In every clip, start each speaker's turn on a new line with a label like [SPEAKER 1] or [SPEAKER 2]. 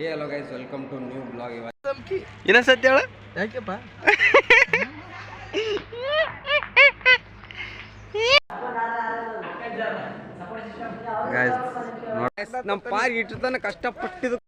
[SPEAKER 1] Hey hello guys, welcome to new blog. ಇವತ್ತು
[SPEAKER 2] ಇನ್ನೊಂದ್ಸತಿ ಹೇಳು.
[SPEAKER 1] ಯಾಕೆಪ್ಪ ಗೈಸ್, ನಮ್ಮ ಪಾರ್ ಇಟ್ಟು ತನ ಕಷ್ಟಪಟ್ಟಿದ್ದು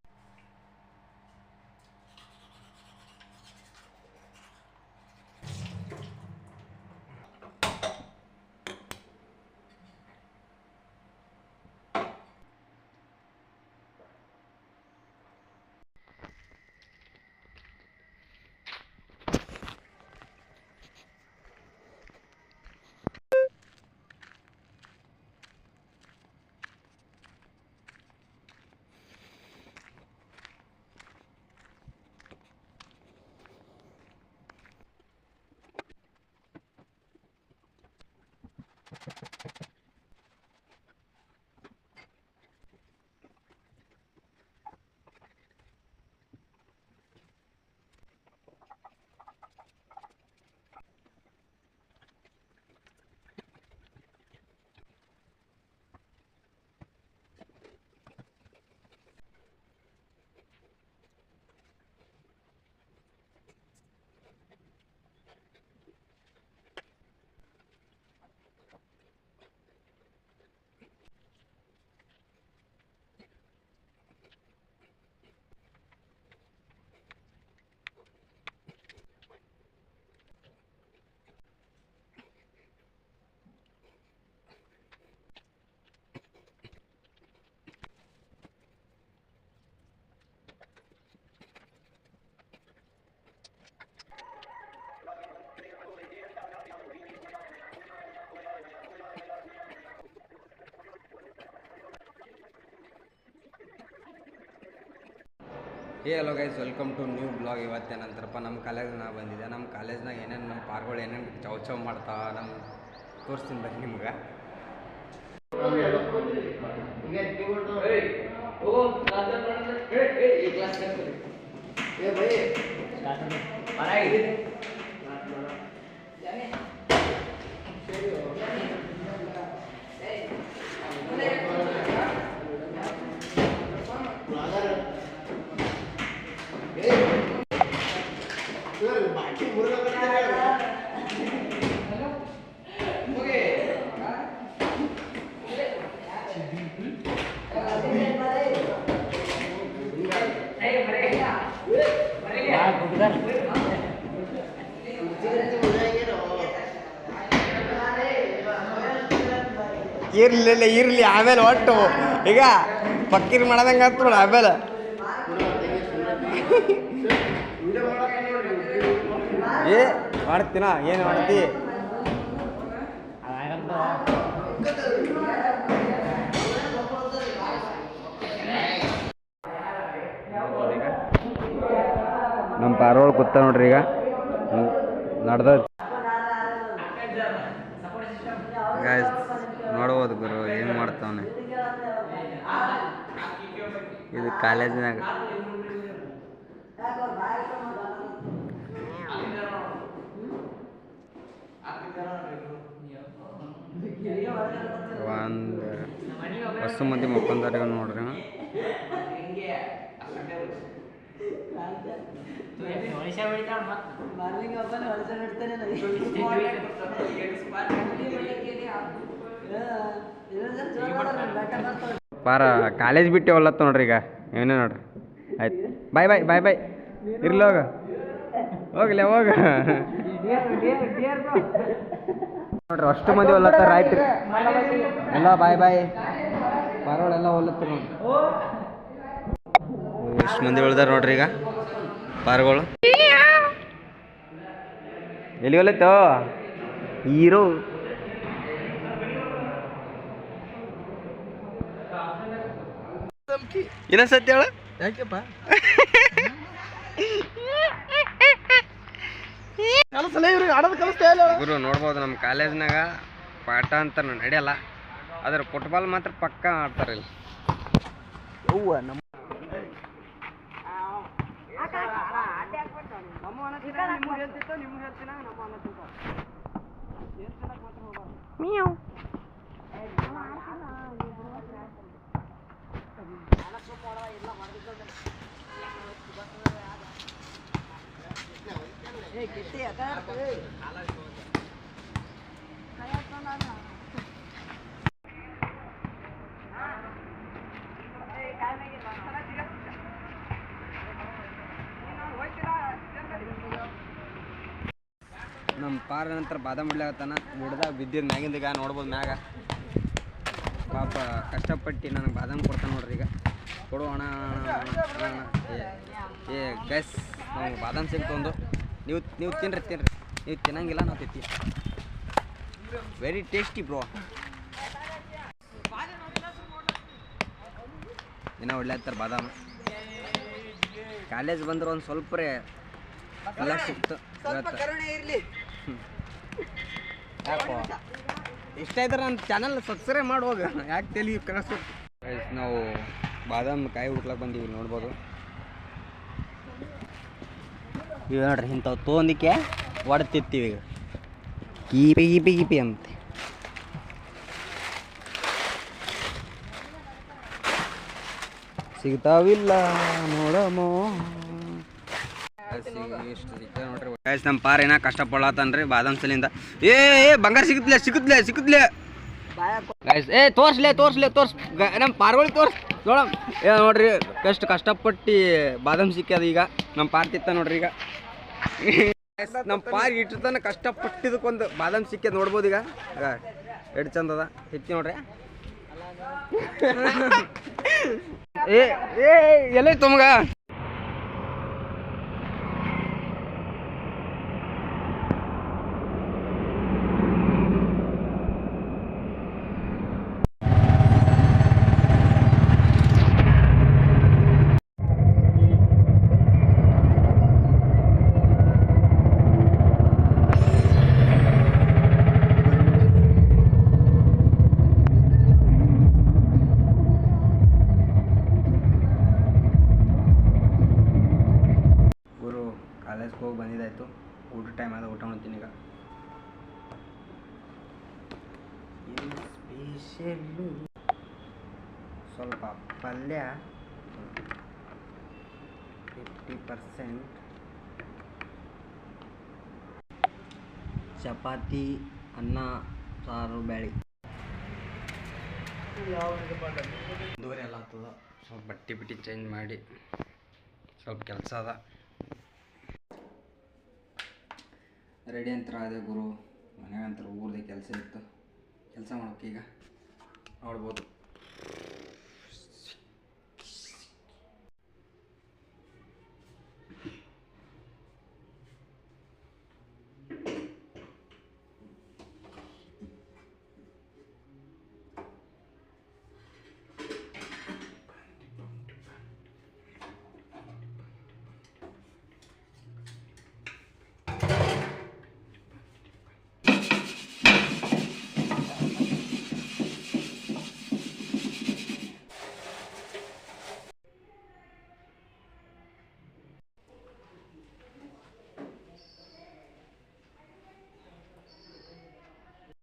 [SPEAKER 1] hey hello guys, welcome to new blog. ಇವತ್ತೇನಂತಾರಪ್ಪ, ನಮ್ಮ ಕಾಲೇಜ್ನಾಗ ಬಂದಿದೆ. ನಮ್ಮ ಕಾಲೇಜ್ನಾಗ ಏನೇನು ನಮ್ಮ ಪಾರ್ಗಳು ಏನೇನು ಚೌ ಮಾಡ್ತಾವ ನಮ್ಮ ತೋರಿಸ್ತೀನಿ ಬನ್ನಿ ನಿಮ್ಗೆ. ಇರ್ಲಿ ಆಮೇಲೆ ಒಟ್ಟು ಈಗ ಪಕ್ಕೀರ್ ಮಾಡೋದಂಗೆ ಆಯ್ತು ನೋಡ. ಆಮೇಲೆ ಏ ಮಾಡ್ತೀನ, ಏನು ಮಾಡ್ತಿ? ನಮ್ಮ ಪಾರೋಳು ಕೂತ ನೋಡ್ರಿ, ಈಗ ನಡ್ದ ಗಾಯ್ಸ್ ನೋಡ್ಬೋದು ಗುರು ಏನು ಮಾಡ್ತಾವನೆ. ಇದು ಕಾಲೇಜಿನಾಗ ಒಂದು ಹೊಸ ಮಂದಿ ಮಕ್ಕೊಂದಾರ ನೋಡ್ರಿ. ಪಾರ ಕಾಲೇಜ್ ಬಿಟ್ಟು ಹೊಲತ್ತ ನೋಡ್ರಿ, ಈಗ ಏನೇ ನೋಡ್ರಿ. ಆಯ್ತು, ಬಾಯ್ ಬಾಯ್ ಬಾಯ್ ಬಾಯ್. ಇರ್ಲಿ ಹೋಗ, ಹೋಗ್ಲಿ ಹೋಗ ನೋಡ್ರಿ. ಅಷ್ಟು ಮಂದಿ ಹೊಲತ್ತಾರ. ಆಯ್ತು ರೀ ಎಲ್ಲ ಬಾಯ್ ಬಾಯ್. ಪಾರೋಳೆಲ್ಲ ಹೊಲತ್ತ ನೋಡ್ರಿ. ಎಷ್ಟು ಮಂದಿ ಉಳ್ದಾರ ನೋಡ್ರಿ ಈಗ ಪಾರ್ಗಳು. ಎಲ್ಲಿ ಹೊಲತ್ತೋ ಹೀರೋ? ಇನ್ನೊಂದ್ಸತಿ ಹೇಳು. ಯಾಕೆಪ್ಪ ಗುರು ನೋಡ್ಬೋದು, ನಮ್ಮ ಕಾಲೇಜ್ನಾಗ ಪಾಠ ಅಂತ ನಡೆಯಲ್ಲ, ಆದ್ರೆ ಫುಟ್ಬಾಲ್ ಮಾತ್ರ ಪಕ್ಕ ಆಡ್ತಾರೆ ಇಲ್ಲಿ. ನಮ್ಮ ಪಾರ ನಂತರ ಬಾದಾಮ್ ಬಿಡ್ಲಾಗತ್ತಾನ ಬಿಡ್ದಾಗ ಬಿದ್ದಿದ್ದು ಮ್ಯಾಗಿಂದ ಈಗ ನೋಡ್ಬೋದು ಮ್ಯಾಗ ಪಾಪ ಕಷ್ಟಪಟ್ಟು ನನಗೆ ಬಾದಾಮ್ ಕೊಡ್ತಾನೆ ನೋಡ್ರಿ ಈಗ ಕೊಡುವಣ ಏ ಗಸ್ ನಾವು ಬಾದಾಮ್ ಸಿಗ್ತು ಒಂದು ನೀವು ತಿನ್ರಿ ನೀವು ತಿನ್ನಂಗಿಲ್ಲ ನಾವು ತಿಂತೀವಿ ವೆರಿ ಟೇಸ್ಟಿ ಬ್ರೋ ಇನ್ನೂ ಒಳ್ಳೆ ಬಾದಾಮ್ ಕಾಲೇಜ್ ಬಂದ್ರೆ ಒಂದು ಸ್ವಲ್ಪ ಎಲ್ಲ ಸಿಕ್ತು ಯಾಕೋ ಇಷ್ಟ ಇದ್ರೆ ನನ್ನ ಚಾನಲ್ ಸಬ್ಸ್ಕ್ರೈಬ್ ಮಾಡುವಾಗ ಯಾಕೆ ತಲೆ ಕಳಿಸ್ಬೇಕು ನಾವು ಬಾದಾಮ್ ಕಾಯಿ ಹುಡ್ಕ್ಲಕ್ಕೆ ಬಂದೀವಿ ನೋಡ್ಬೋದು ಇವು ನೋಡ್ರಿ ಇಂಥವು ತೊಗೊಂಡಿಕ್ಕೆ ಹೊಡ್ತಿರ್ತೀವಿ ಈಗ ಗೀಪಿ ಅಂತ ಸಿಗ್ತಾವಿಲ್ಲ ನೋಡಮೋ ನೋಡ್ರಿ ನಮ್ಮ ಪಾರ ಏನ ಕಷ್ಟಪಡತ್ತನ್ರಿ ಬಾದಾಮ್ ಸಲಿಂದ ಏ ಬಂಗಾರ ಸಿಗುತ್ತಲೇ ತೋರ್ಸ್ಲೆ ನಮ್ಮ ಪಾರ್ಗಳಿಗೆ ನೋಡಮ್ ನೋಡ್ರಿ ಎಷ್ಟು ಕಷ್ಟಪಟ್ಟು ಬಾದಾಮ್ ಸಿಕ್ಕ್ಯದ ಈಗ ನಮ್ಮ ಪಾರ್ ತಿತ್ತ ನೋಡ್ರಿ ಈಗ ನಮ್ಮ ಪಾರ್ ಇಟ್ಟತನ ಕಷ್ಟಪಟ್ಟಿದಕ್ಕೊಂದು ಬಾದಾಮ್ ಸಿಕ್ಕ್ಯದ ನೋಡ್ಬೋದು ಈಗ ಎಷ್ಟು ಚಂದ ಅದ ಹೆಚ್ಚಿ ನೋಡ್ರಿ ಎಲ್ಲ ತಮಗ ಕಾಲೇಜ್ಗೆ ಹೋಗಿ ಬಂದಿದ್ದಾಯಿತು ಊಟ ಟೈಮ್ ಆದ ಊಟ ಮಾಡ್ತೀನಿ ಈಗ ಸ್ಪೆಷಲ್ಲು ಸ್ವಲ್ಪ ಪಲ್ಯ 50% ಚಪಾತಿ ಅನ್ನ ಸಾರು ಬ್ಯಾಳಿ ದೂರ ಎಲ್ಲ ಆಗ್ತದ ಸ್ವಲ್ಪ ಬಟ್ಟೆ ಚೇಂಜ್ ಮಾಡಿ ಸ್ವಲ್ಪ ಕೆಲಸ ಅದ ರೆಡಿ ಅಂತರ ಅದೇ ಗುರು ಮನೆಗಂತರ ಊರ್ದೆ ಕೆಲಸ ಇತ್ತು ಕೆಲಸ ಮಾಡೋಕೆ ಈಗ ನೋಡ್ಬೋದು